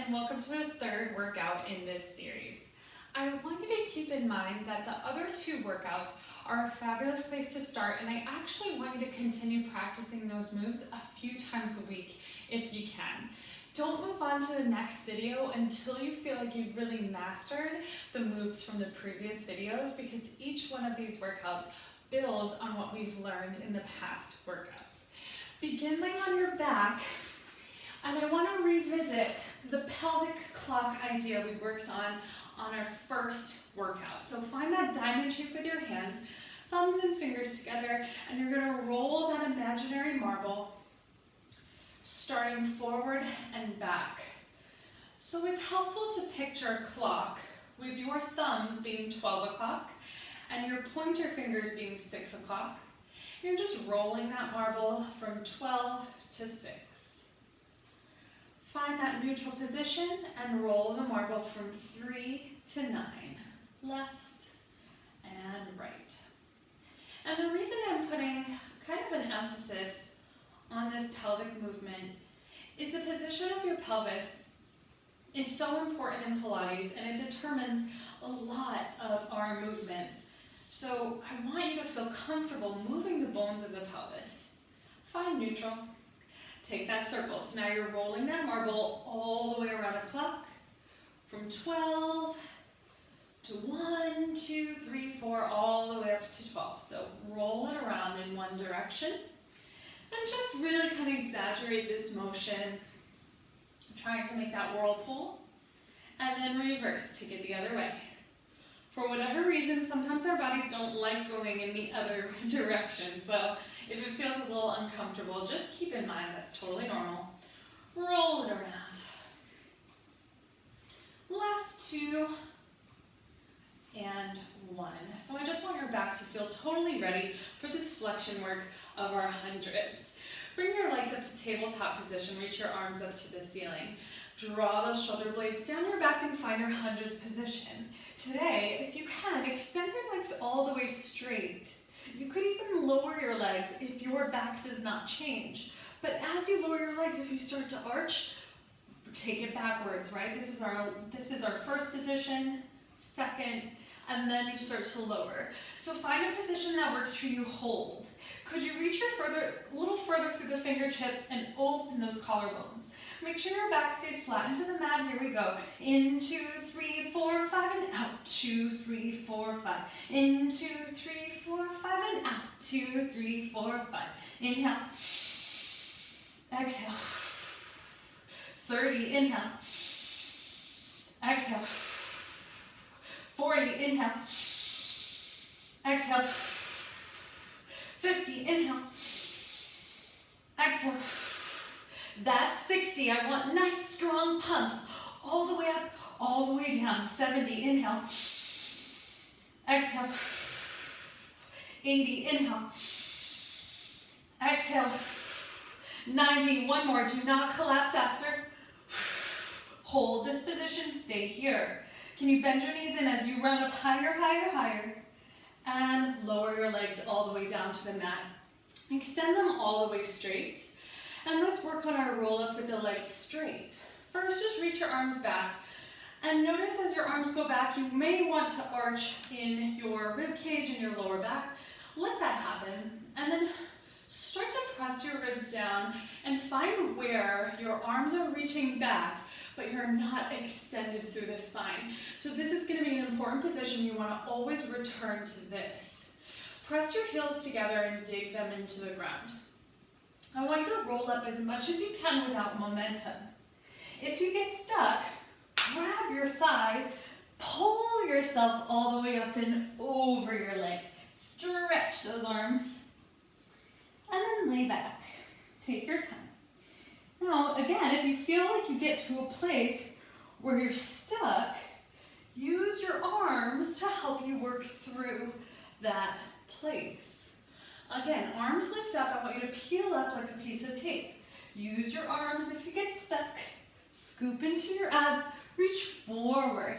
and welcome to the third workout in this series. I want you to keep in mind that the other two workouts are a fabulous place to start, and I actually want you to continue practicing those moves a few times a week if you can. Don't move on to the next video until you feel like you've really mastered the moves from the previous videos, because each one of these workouts builds on what we've learned in the past workouts. Begin laying on your back, and I want to revisit the pelvic clock idea we worked on our first workout. So find that diamond shape with your hands, thumbs and fingers together, and you're going to roll that imaginary marble starting forward and back. So it's helpful to picture a clock with your thumbs being 12 o'clock and your pointer fingers being 6 o'clock. You're just rolling that marble from 12 to 6. Find that neutral position and roll the marble from 3 to 9, left and right. And the reason I'm putting kind of an emphasis on this pelvic movement is the position of your pelvis is so important in Pilates, and it determines a lot of our movements. So I want you to feel comfortable moving the bones of the pelvis. Find neutral. Take that circle. So now you're rolling that marble all the way around a clock from 12 to 1, 2, 3, 4, all the way up to 12. So roll it around in one direction and just really kind of exaggerate this motion, trying to make that whirlpool, and then reverse, take it the other way. For whatever reason, sometimes our bodies don't like going in the other direction. So if it feels a little uncomfortable, just keep in mind that's totally normal. Roll it around. Last 2 and 1. So I just want your back to feel totally ready for this flexion work of our hundreds. Bring your legs up to tabletop position, reach your arms up to the ceiling. Draw those shoulder blades down your back and find your hundreds position. Today, if you can, extend your legs all the way straight. You could even lower your legs if your back does not change. But as you lower your legs, if you start to arch, take it backwards, right? This is our first position, second, and then you start to lower. So find a position that works for you, hold. Could you reach a little further through the fingertips and open those collarbones? Make sure your back stays flat into the mat. Here we go. In, 2, 3, 4, 5, and out. 2, 3, 4, 5. In, 2, 3, 4, 5, and out. 2, 3, 4, 5. Inhale. Exhale. 30, inhale. Exhale. 40, inhale. Exhale. 50, inhale. Exhale. That's 60. I want nice strong pumps all the way up, all the way down. 70, inhale. Exhale. 80, inhale. Exhale. 90, one more. Do not collapse after. Hold this position, stay here. Can you bend your knees in as you round up higher, higher, higher? And lower your legs all the way down to the mat. Extend them all the way straight. And let's work on our roll up with the legs straight. First, just reach your arms back. And notice as your arms go back, you may want to arch in your rib cage and your lower back. Let that happen. And then start to press your ribs down and find where your arms are reaching back, but you're not extended through the spine. So this is going to be an important position. You want to always return to this. Press your heels together and dig them into the ground. I want you to roll up as much as you can without momentum. If you get stuck, grab your thighs, pull yourself all the way up and over your legs. Stretch those arms, and then lay back. Take your time. Now, again, if you feel like you get to a place where you're stuck, use your arms to help you work through that place. Again, arms lift up. I want you to peel up like a piece of tape. Use your arms if you get stuck. Scoop into your abs. Reach forward.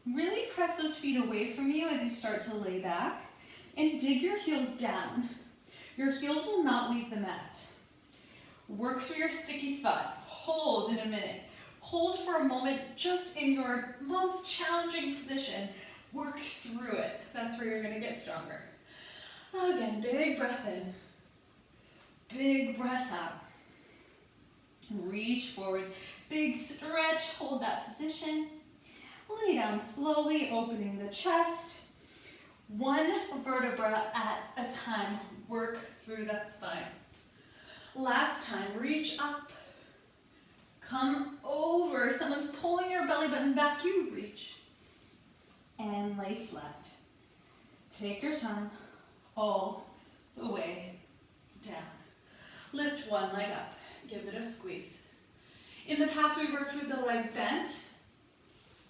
Really press those feet away from you as you start to lay back. And dig your heels down. Your heels will not leave the mat. Work through your sticky spot. Hold in a minute. Hold for a moment just in your most challenging position. Work through it. That's where you're going to get stronger. Again, big breath in. Big breath out. Reach forward. Big stretch. Hold that position. Lay down slowly, opening the chest. One vertebra at a time. Work through that spine. Last time, reach up. Come over. Someone's pulling your belly button back. You reach. And lay flat. Take your time all the way down. Lift one leg up. Give it a squeeze. In the past, we worked with the leg bent.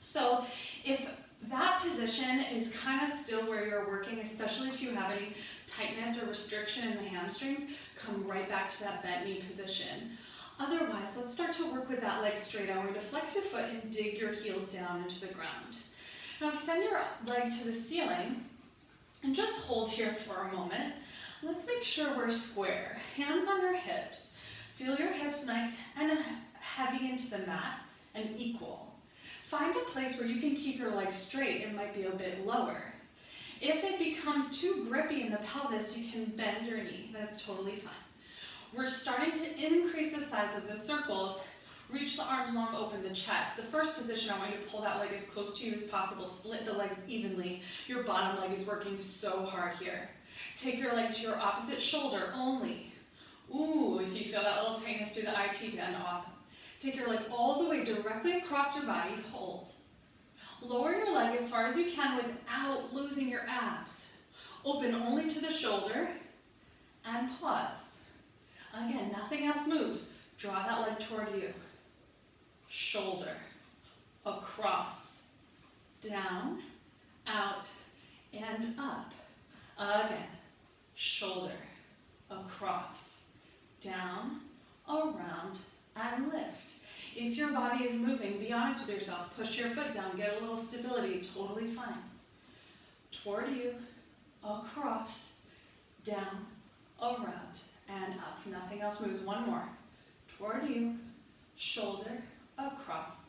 So if that position is kind of still where you're working, especially if you have any tightness or restriction in the hamstrings, come right back to that bent knee position. Otherwise, let's start to work with that leg straight. I'm going to flex your foot and dig your heel down into the ground. Now extend your leg to the ceiling and just hold here for a moment. Let's make sure we're square. Hands on your hips. Feel your hips nice and heavy into the mat and equal. Find a place where you can keep your legs straight. It might be a bit lower. If it becomes too grippy in the pelvis, you can bend your knee. That's totally fine. We're starting to increase the size of the circles. Reach the arms long, open the chest. The first position, I want you to pull that leg as close to you as possible. Split the legs evenly. Your bottom leg is working so hard here. Take your leg to your opposite shoulder only. Ooh, if you feel that little tightness through the IT band, awesome. Take your leg all the way directly across your body, hold. Lower your leg as far as you can without losing your abs. Open only to the shoulder and pause. Again, nothing else moves. Draw that leg toward you. Shoulder, across, down, out, and up. Again, shoulder, across, down, around, and lift. If your body is moving, be honest with yourself. Push your foot down, get a little stability, totally fine. Toward you, across, down, around, and up. Nothing else moves. One more. Toward you, shoulder, across,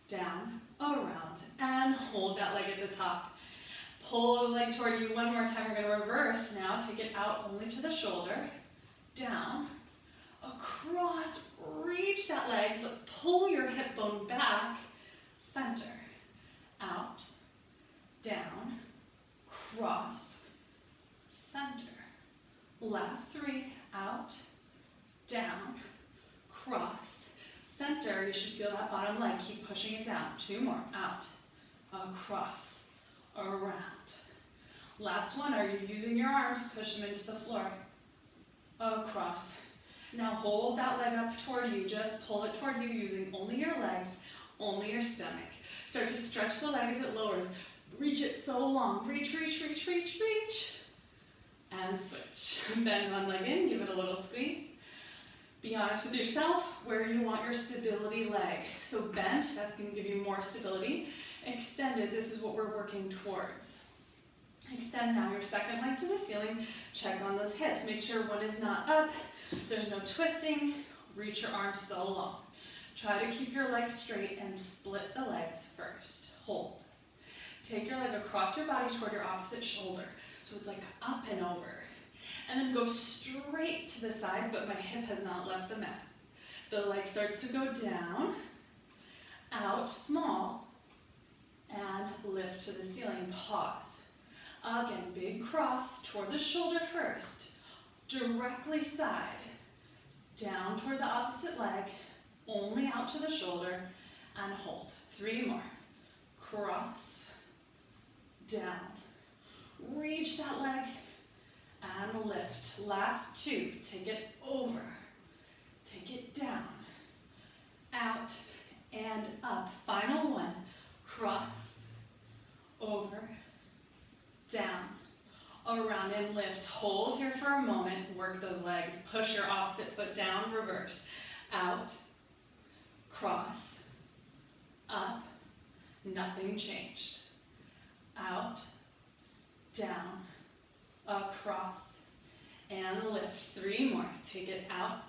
down, around, and hold that leg at the top. Pull the leg toward you one more time. We're going to reverse now. Take it out only to the shoulder, down, across, reach that leg, but pull your hip bone back, center, out, down, cross, center. Last three, out, down, cross, center. You should feel that bottom leg. Keep pushing it down. Two more, out, across, around. Last one, are you using your arms? Push them into the floor, across. Now hold that leg up toward you. Just pull it toward you using only your legs, only your stomach. Start to stretch the leg as it lowers. Reach it so long. Reach, reach, reach, reach, reach. And switch. Bend one leg in, give it a little squeeze. Be honest with yourself where you want your stability leg. So bent, that's going to give you more stability. Extended, this is what we're working towards. Extend now your second leg to the ceiling. Check on those hips. Make sure one is not up. There's no twisting. Reach your arms so long. Try to keep your legs straight and split the legs first. Hold. Take your leg across your body toward your opposite shoulder. So it's like up and over. And then go straight to the side, but my hip has not left the mat. The leg starts to go down, out, small, and lift to the ceiling. Pause. Again, big cross toward the shoulder first. Directly side. Down toward the opposite leg, only out to the shoulder, and hold. Three more. Cross, down. Reach that leg, and lift. Last two. Take it over. Take it down. Out and up. Final one. Cross, over, down, around, and lift. Hold here for a moment. Work those legs. Push your opposite foot down. Reverse. Out, cross, up. Nothing changed. Out, down, across, and lift. Three more. Take it out,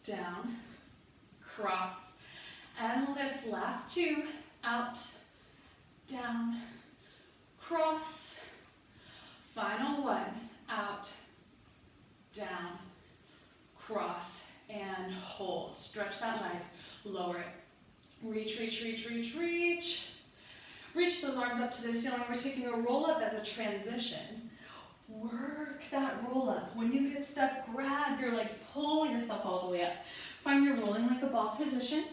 down, cross, and lift. Last two, out, down, cross. Final one, out, down, cross, and hold. Stretch that leg, lower it. Reach, reach, reach, reach, reach. Reach those arms up to the ceiling. We're taking a roll up as a transition. Work that roll up. When you get stuck, grab your legs, pull yourself all the way up. Find your rolling like a ball position.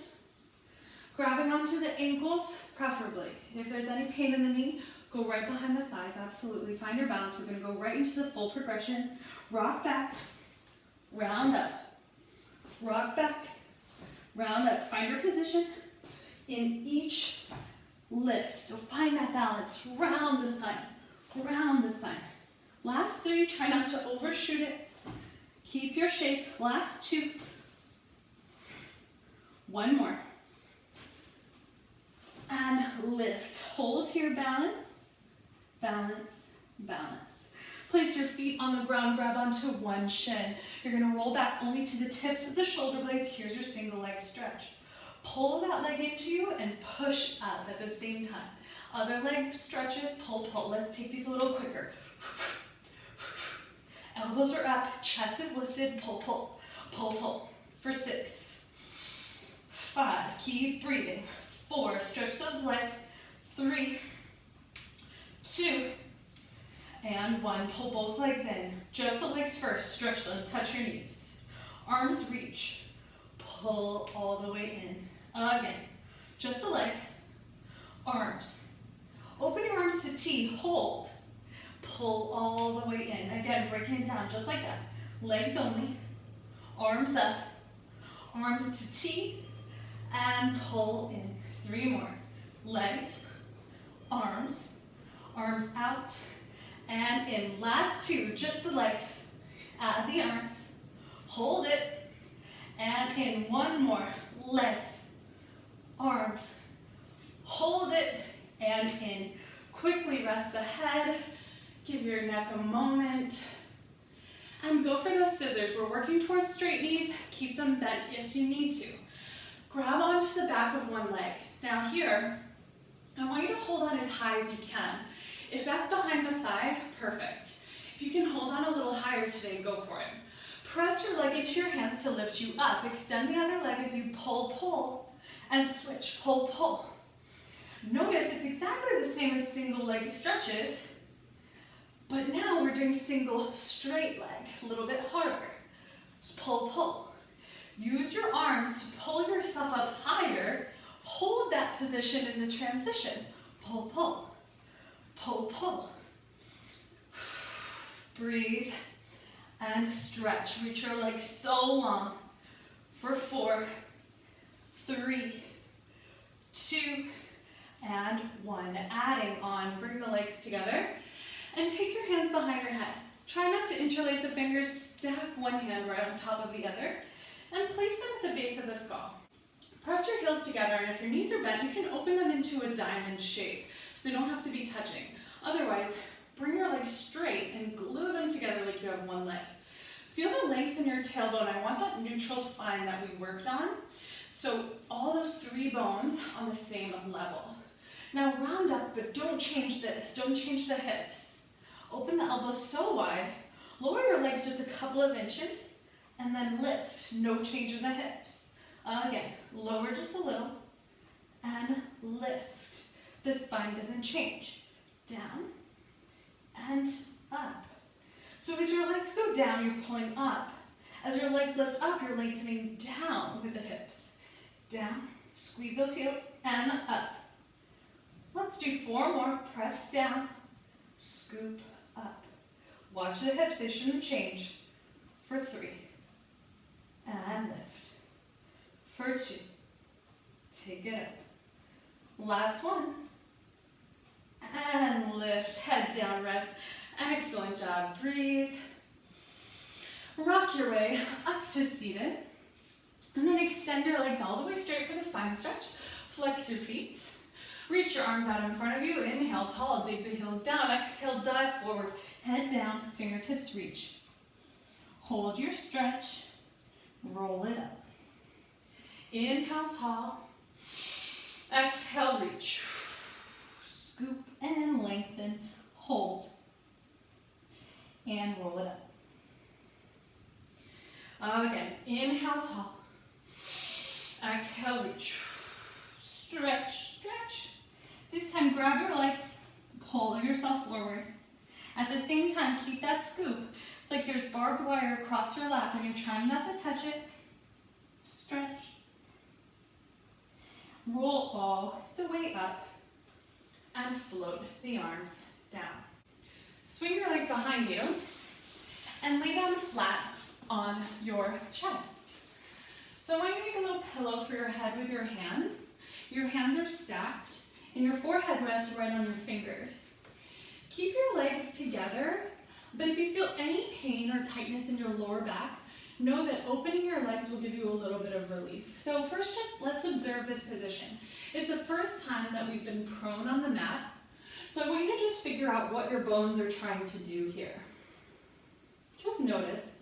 Grabbing onto the ankles, preferably. If there's any pain in the knee, go right behind the thighs, absolutely. Find your balance. We're gonna go right into the full progression. Rock back, round up. Rock back, round up. Find your position in each lift. So find that balance. Round the spine, round the spine. Last three, try not to overshoot it. Keep your shape. Last two. One more. And lift. Hold here, balance, balance, balance. Place your feet on the ground, grab onto one shin. You're gonna roll back only to the tips of the shoulder blades. Here's your single leg stretch. Pull that leg into you and push up at the same time. Other leg stretches, pull, pull. Let's take these a little quicker. Elbows are up, chest is lifted, pull, pull, pull, pull. For 6, 5, keep breathing. 4, stretch those legs. 3, 2, and 1. Pull both legs in. Just the legs first, stretch them, touch your knees. Arms reach, pull all the way in. Again, just the legs, arms. Open your arms to T, hold. Pull all the way in. Again, breaking it down just like that. Legs only, arms up, arms to T, and pull in. 3 more. Legs, arms, arms out, and in. Last 2, just the legs. Add the arms, hold it, and in. 1 more. Legs, arms, hold it, and in. Quickly rest the head. Give your neck a moment. And go for those scissors. We're working towards straight knees. Keep them bent if you need to. Grab onto the back of one leg. Now here, I want you to hold on as high as you can. If that's behind the thigh, perfect. If you can hold on a little higher today, go for it. Press your leg into your hands to lift you up. Extend the other leg as you pull, pull, and switch, pull, pull. Notice it's exactly the same as single leg stretches, but now we're doing single straight leg, a little bit harder. Just pull, pull. Use your arms to pull yourself up higher. Hold that position in the transition. Pull, pull, pull, pull. Breathe and stretch. Reach your legs so long for 4, 3, 2, and 1. Adding on, bring the legs together and take your hands behind your head. Try not to interlace the fingers, stack one hand right on top of the other, and place them at the base of the skull. Press your heels together, and if your knees are bent, you can open them into a diamond shape, so they don't have to be touching. Otherwise, bring your legs straight and glue them together like you have one leg. Feel the length in your tailbone. I want that neutral spine that we worked on. So all those 3 bones on the same level. Now round up, but don't change this. Don't change the hips. Open the elbows so wide. Lower your legs just a couple of inches, and then lift. No change in the hips. Again, lower just a little, and lift. The spine doesn't change. Down, and up. So as your legs go down, you're pulling up. As your legs lift up, you're lengthening down with the hips. Down, squeeze those heels, and up. Let's do 4 more. Press down, scoop up. Watch the hips, they shouldn't change. For 3, and lift. For 2, take it up. Last one, and lift, head down, rest. Excellent job, breathe. Rock your way up to seated, and then extend your legs all the way straight for the spine stretch. Flex your feet, reach your arms out in front of you, inhale tall, dig the heels down, exhale, dive forward, head down, fingertips reach. Hold your stretch, roll it up. Inhale tall, Exhale, reach. Scoop and lengthen, hold. And roll it up. Again, inhale, tall. Exhale, reach. Stretch, stretch. This time, grab your legs, pull yourself forward. At the same time, keep that scoop. It's like there's barbed wire across your lap and you're trying not to touch it. Stretch. Roll all the way up and float the arms down. Swing your legs behind you and lay down flat on your chest. So I want you to make a little pillow for your head with your hands. Your hands are stacked and your forehead rests right on your fingers. Keep your legs together, but if you feel any pain or tightness in your lower back, know that opening your legs will give you a little bit of relief. So first, just let's observe this position. It's the first time that we've been prone on the mat. So I want you to just figure out what your bones are trying to do here. Just notice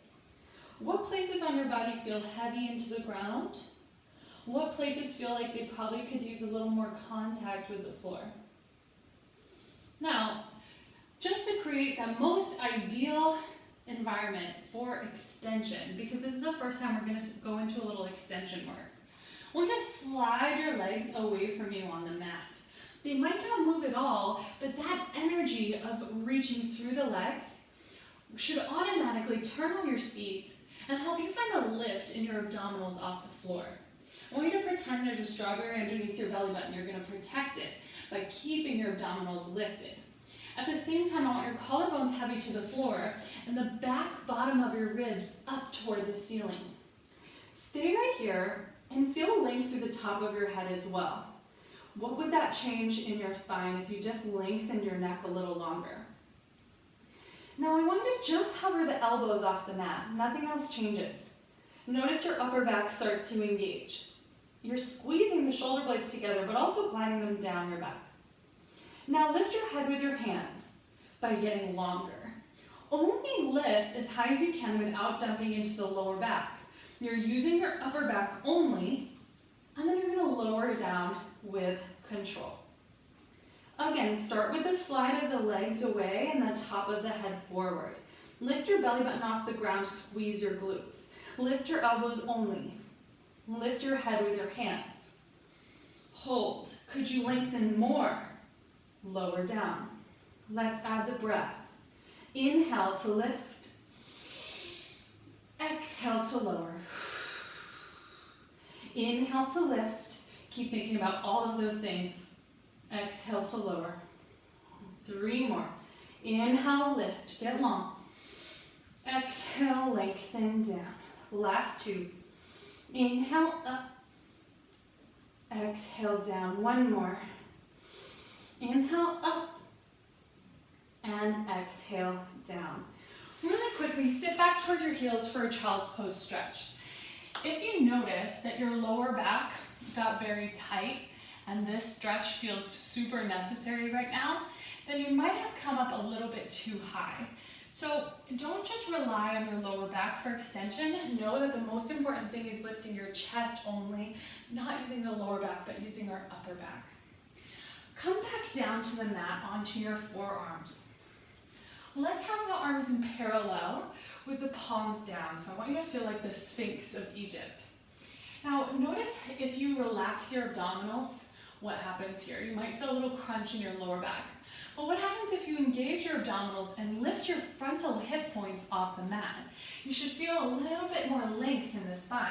what places on your body feel heavy into the ground. What places feel like they probably could use a little more contact with the floor. Now, just to create the most ideal environment for extension, because this is the first time we're going to go into a little extension work. We're going to slide your legs away from you on the mat. They might not move at all, but that energy of reaching through the legs should automatically turn on your seat and help you find a lift in your abdominals off the floor. I want you to pretend there's a strawberry underneath your belly button. You're going to protect it by keeping your abdominals lifted. At the same time, I want your collarbones heavy to the floor and the back bottom of your ribs up toward the ceiling. Stay right here and feel length through the top of your head as well. What would that change in your spine if you just lengthened your neck a little longer? Now I want you to just hover the elbows off the mat. Nothing else changes. Notice your upper back starts to engage. You're squeezing the shoulder blades together, but also gliding them down your back. Now lift your head with your hands by getting longer. Only lift as high as you can without dumping into the lower back. You're using your upper back only, and then you're going to lower down with control. Again, start with the slide of the legs away and the top of the head forward. Lift your belly button off the ground, squeeze your glutes. Lift your elbows only. Lift your head with your hands. Hold. Could you lengthen more? Lower down. Let's add the breath. Inhale to lift. Exhale to lower. Inhale to lift. Keep thinking about all of those things. Exhale to lower. 3 more. Inhale, lift. Get long. Exhale, lengthen down. Last 2. Inhale, up. Exhale, down. 1 more. Inhale, up. And exhale, down. Really quickly, sit back toward your heels for a child's pose stretch. If you notice that your lower back got very tight and this stretch feels super necessary right now, then you might have come up a little bit too high. So don't just rely on your lower back for extension. Know that the most important thing is lifting your chest only, not using the lower back, but using our upper back. Come back down to the mat onto your forearms. Let's have the arms in parallel with the palms down. So I want you to feel like the Sphinx of Egypt. Now notice if you relax your abdominals, what happens here. You might feel a little crunch in your lower back. But what happens if you engage your abdominals and lift your frontal hip points off the mat? You should feel a little bit more length in the spine.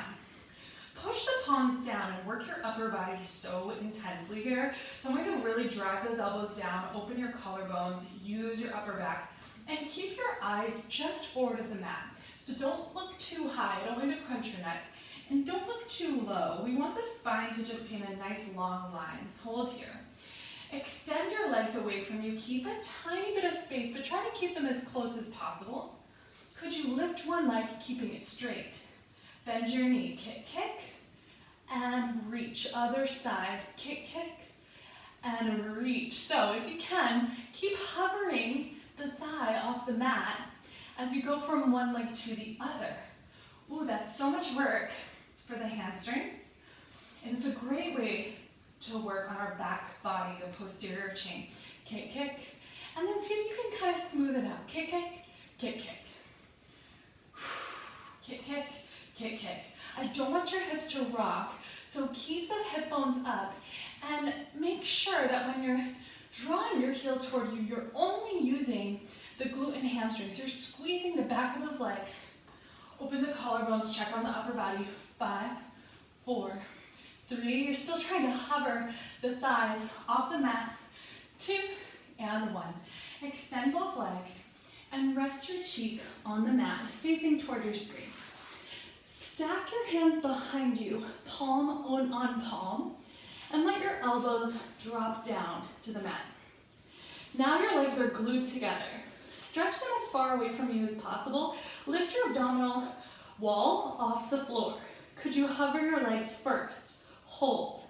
Push the palms down and work your upper body so intensely here. So I'm going to really drive those elbows down, open your collarbones, use your upper back, and keep your eyes just forward of the mat. So don't look too high, I don't want you to crunch your neck. And don't look too low. We want the spine to just be in a nice long line. Hold here. Extend your legs away from you. Keep a tiny bit of space, but try to keep them as close as possible. Could you lift one leg, keeping it straight? Bend your knee, kick, kick, and reach. Other side, kick, kick, and reach. So if you can, keep hovering the thigh off the mat as you go from one leg to the other. Ooh, that's so much work for the hamstrings. And it's a great way to work on our back body, the posterior chain. Kick, kick. And then see if you can kind of smooth it out. Kick, kick, kick, kick. Kick, kick, kick, kick. I don't want your hips to rock, so keep the hip bones up and make sure that when you're drawing your heel toward you, you're only using the glute and hamstrings. You're squeezing the back of those legs. Open the collarbones, check on the upper body. 5, 4, 3. You're still trying to hover the thighs off the mat. 2 and 1. Extend both legs and rest your cheek on the mat, facing toward your screen. Stack your hands behind you, palm on palm, and let your elbows drop down to the mat. Now your legs are glued together. Stretch them as far away from you as possible. Lift your abdominal wall off the floor. Could you hover your legs first? Hold.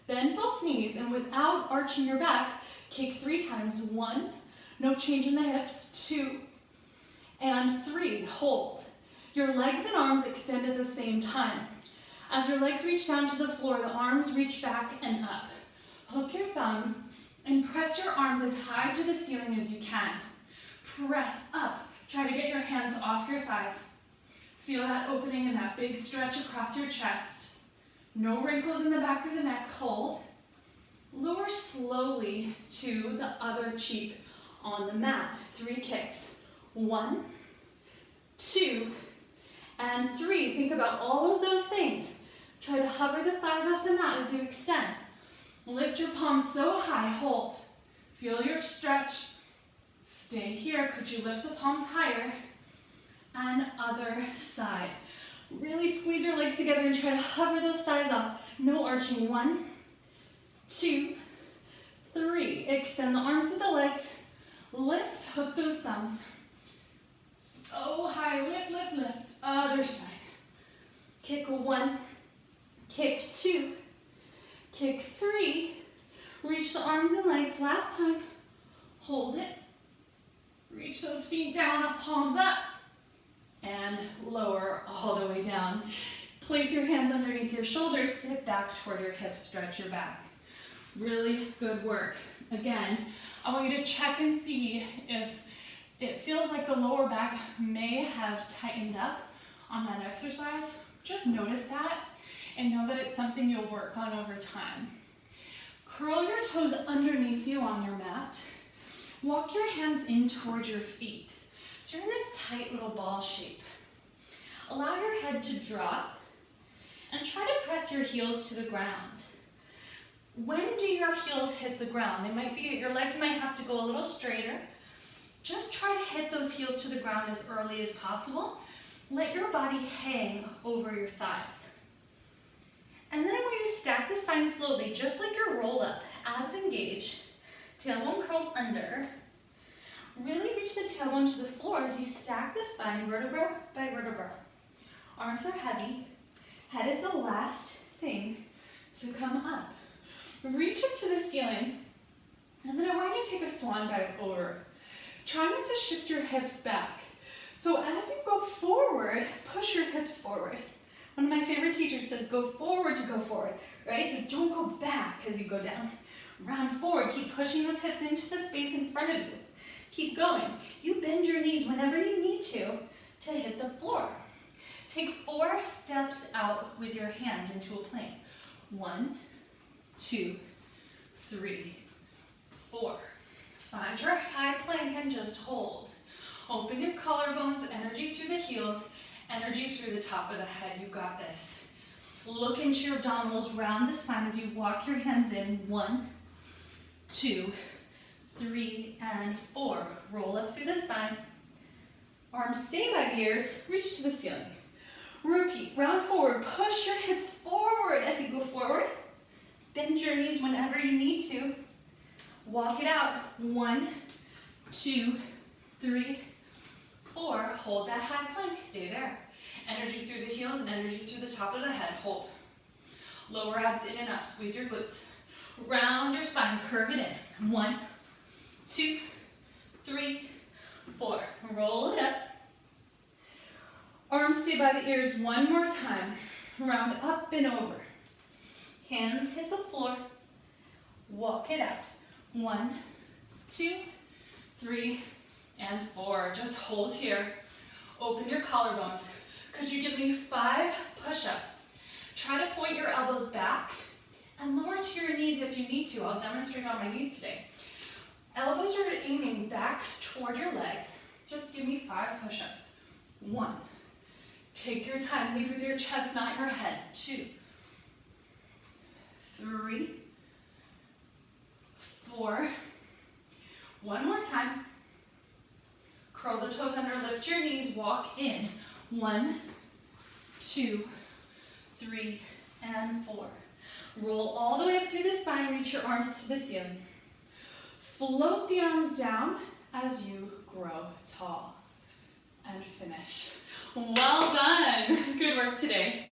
Bend both knees, and without arching your back, kick 3 times. 1, no change in the hips. 2, and 3. Hold. Your legs and arms extend at the same time. As your legs reach down to the floor, the arms reach back and up. Hook your thumbs and press your arms as high to the ceiling as you can. Press up. Try to get your hands off your thighs. Feel that opening and that big stretch across your chest. No wrinkles in the back of the neck. Hold. Lower slowly to the other cheek on the mat. 3 kicks. 1, 2, and 3. Think about all of those things. Try to hover the thighs off the mat as you extend. Lift your palms so high. Hold. Feel your stretch. Stay here. Could you lift the palms higher? And other side. Really squeeze your legs together and try to hover those thighs off. No arching. 1, 2, 3. Extend the arms with the legs. Lift. Hook those thumbs. So high. Lift, lift, lift. Other side. Kick 1. Kick 2. Kick 3. Reach the arms and legs. Last time. Hold it. Reach those feet down, palms up. And lower all the way down. Place your hands underneath your shoulders. Sit back toward your hips. Stretch your back. Really good work. Again, I want you to check and see if it feels like the lower back may have tightened up on that exercise. Just notice that and know that it's something you'll work on over time. Curl your toes underneath you on your mat. Walk your hands in towards your feet. So you're in this tight little ball shape. Allow your head to drop and try to press your heels to the ground. When do your heels hit the ground? Your legs might have to go a little straighter. Just try to hit those heels to the ground as early as possible. Let your body hang over your thighs. And then I want you to stack the spine slowly, just like your roll up. Abs engage. Tailbone curls under. Really reach the tailbone to the floor as you stack the spine vertebra by vertebra. Arms are heavy. Head is the last thing to come up. Reach up to the ceiling. And then I want you to take a swan dive over. Try not to shift your hips back. So as you go forward, push your hips forward. One of my favorite teachers says, go forward to go forward, right? So don't go back as you go down. Round forward, keep pushing those hips into the space in front of you. Keep going. You bend your knees whenever you need to hit the floor. Take 4 steps out with your hands into a plank. 1, 2, 3, 4. Find your high plank and just hold. Open your collarbones, energy through the heels, energy through the top of the head. You got this. Look into your abdominals, round the spine as you walk your hands in. 1, 2, 3, and 4. Roll up through the spine. Arms stay by the ears, reach to the ceiling. Repeat, round forward, push your hips forward as you go forward. Bend your knees whenever you need to. Walk it out. 1, 2, 3, 4. Hold that high plank, stay there. Energy through the heels and energy through the top of the head. Hold. Lower abs in and up, squeeze your glutes. Round your spine, curve it in. 1, 2, 3, 4. Roll it up. Arms stay by the ears one more time. Round up and over. Hands hit the floor. Walk it out. 1, 2, 3, and 4. Just hold here. Open your collarbones. Could you give me 5 push-ups? Try to point your elbows back and lower to your knees if you need to. I'll demonstrate on my knees today. Elbows are aiming back toward your legs. Just give me 5 push-ups. 1. Take your time. Lead with your chest, not your head. 2, 3, 4. One more time. Curl the toes under, lift your knees, walk in. 1, 2, 3, and 4. Roll all the way up through the spine, reach your arms to the ceiling. Float the arms down as you grow tall. And finish. Well done. Good work today.